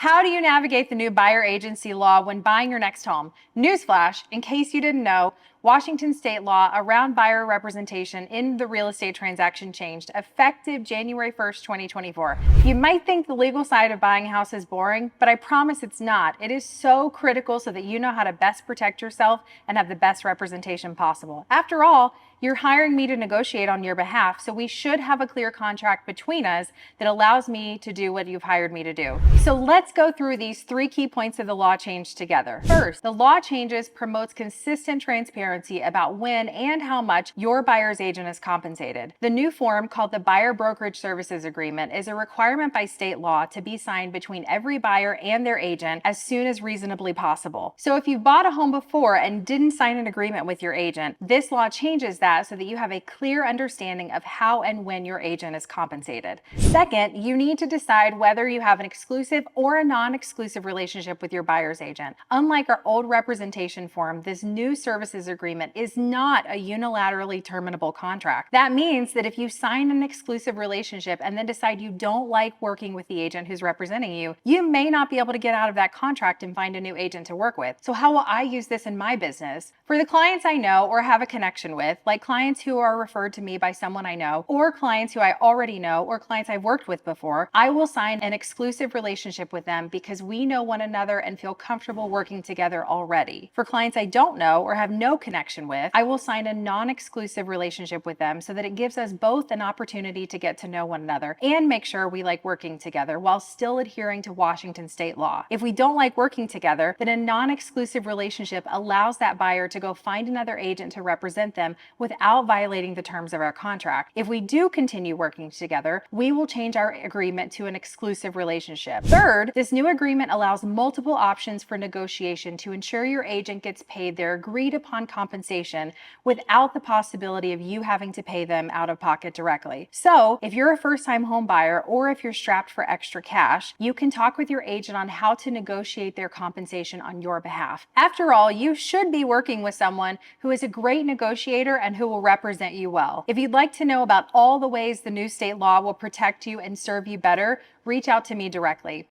How do you navigate the new buyer agency law when buying your next home? Newsflash, in case you didn't know, Washington state law around buyer representation in the real estate transaction changed effective January 1st, 2024. You might think the legal side of buying a house is boring, but I promise it's not. It is so critical so that you know how to best protect yourself and have the best representation possible. After all, you're hiring me to negotiate on your behalf, so we should have a clear contract between us that allows me to do what you've hired me to do. So let's go through these 3 key points of the law change together. First, the law changes promotes consistent transparency about when and how much your buyer's agent is compensated. The new form, called the Buyer Brokerage Services Agreement, is a requirement by state law to be signed between every buyer and their agent as soon as reasonably possible. So if you've bought a home before and didn't sign an agreement with your agent, this law changes that so that you have a clear understanding of how and when your agent is compensated. Second, you need to decide whether you have an exclusive or a non-exclusive relationship with your buyer's agent. Unlike our old representation form, this new services agreement is not a unilaterally terminable contract. That means that if you sign an exclusive relationship and then decide you don't like working with the agent who's representing you, you may not be able to get out of that contract and find a new agent to work with. So how will I use this in my business? For the clients I know or have a connection with, like clients who are referred to me by someone I know, or clients who I already know, or clients I've worked with before, I will sign an exclusive relationship with them because we know one another and feel comfortable working together already. For clients I don't know or have no connection with, I will sign a non-exclusive relationship with them so that it gives us both an opportunity to get to know one another and make sure we like working together while still adhering to Washington state law. If we don't like working together, then a non-exclusive relationship allows that buyer to go find another agent to represent them without violating the terms of our contract. If we do continue working together, we will change our agreement to an exclusive relationship. Third, this new agreement allows multiple options for negotiation to ensure your agent gets paid their agreed upon compensation without the possibility of you having to pay them out of pocket directly. So if you're a first-time home buyer or if you're strapped for extra cash, you can talk with your agent on how to negotiate their compensation on your behalf. After all, you should be working with someone who is a great negotiator and who will represent you well. If you'd like to know about all the ways the new state law will protect you and serve you better, reach out to me directly.